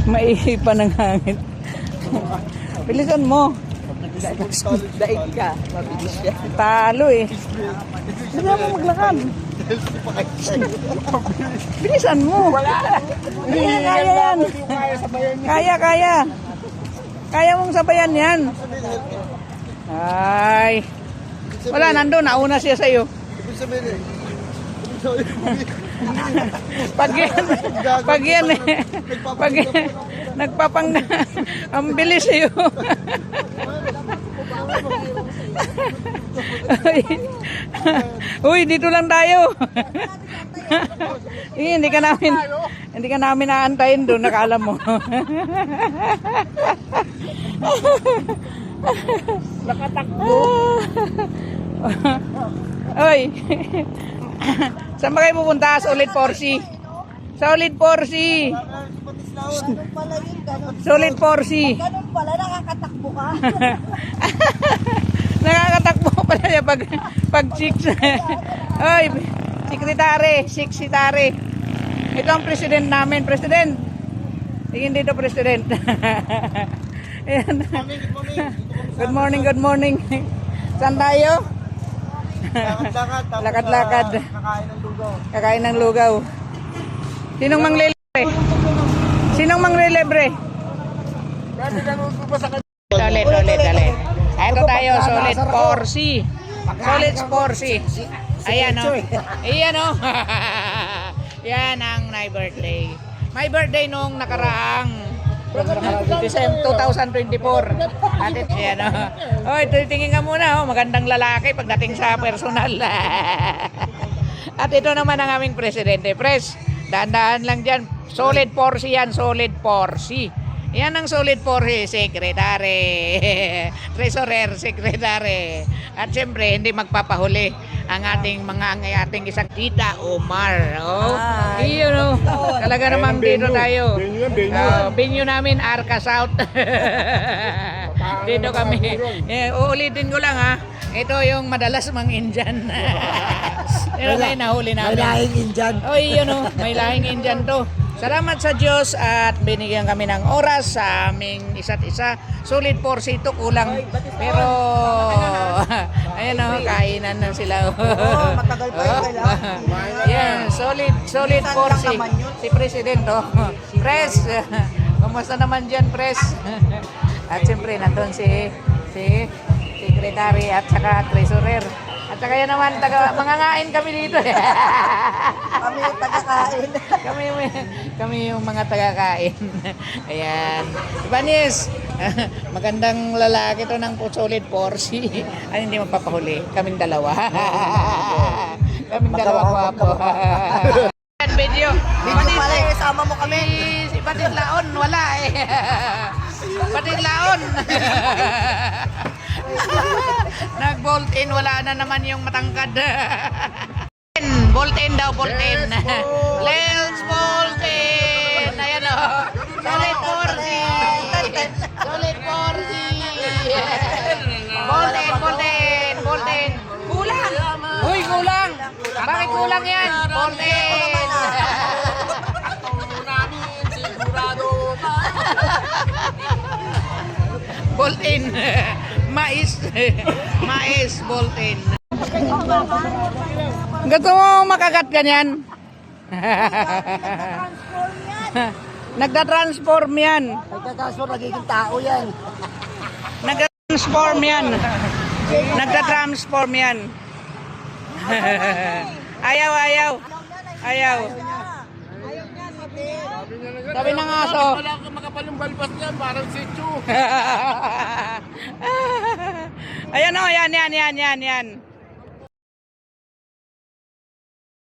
Maihipan ng hangin. Bilisan mo. Daig ka, mabilis siya. Talo eh. Hindi mo maglakad. Bilisan mo. Kaya yan. Kaya. Kaya mong sabayan yan. Ay. Wala, nandun. Nauna siya sa'yo. Pag yan nagpapang ang bilis eh. Uy, dito lang tayo. Hindi ka namin aantayin doon, nakala mo. Nakatakbo. Oy. Saan ba kayo pupunta? Solid 4C. Solid 4C. Solid 4C. Ganun pala, nakakatakbo ka. Nakakatakbo pala niya pag chicks. Oy, sekretary. Ito ang president namin. President. Tingin dito, president. Ayan. Good morning. Saan tayo? Lakad-lakad. Kakain ng lugaw. Sinong manglilibre? Ulit. Ito tayo, solid 4C. Solid 4C. Ayan o. Yan ang my birthday. My birthday nung nakaraang December 2024. At yan o. Oy, tingin ka muna. Magandang lalaki pagdating sa personal. At ito naman ang aming presidente. Pres, daan-daan lang dyan. Solid 4C yan. Solid 4C. Yan ang solid 4C. Secretary. Treasurer, secretary. At siyempre, hindi magpapahuli ang ating isang tita, Omar. Oh. Iyon o. Talaga naman dito tayo. Binyo namin, Arca South. Dito kami. Uulitin ko lang ha. Ito yung madalas mang Indian. Pero ngayon nahuli namin. May lahing Indian. Oh, yun o. May lahing Indian to. Salamat sa Diyos at binigyan kami ng oras sa aming isa't isa. Solid 4C ito, kulang. Pero, ayan o, kainan na sila. Matagal pa yung kailangan. Yan, solid 4C. Si President o. Pres, kumusta naman dyan, Pres? At siyempre, nandun si Secretary at saka Treasurer. At saka yan naman, mangangain kami dito. Kami yung tagakain. kami yung mga tagakain. Ayan. Ibanis, magandang lalaki to ng solid 4C. Ay, hindi magpapahuli. Kaming dalawa. Kaming dalawa gwapo. Video. Video pala, isama mo kami. Si Patid Laon, wala eh. Patid Laon. Nag-bolt in, wala na naman yung matangkad. Bolt in daw, bolt in. Let's bolt in. Ayan o. Solid 4C. Solid 4C. Bolt in. Kulang. Uy, kulang. Bakit kulang yan? Bolt in. Bolt in. Mais, bolt in. Gusto mo makagat ganyan? Nagda-transform yan. Nagtatransform, nagiging tao yan. Nagda-transform yan. Nagda-transform yan. Ayaw. Sabi ng aso. Wala kang makapalong balbas niyan, parang si Chu. Ayan o, yan.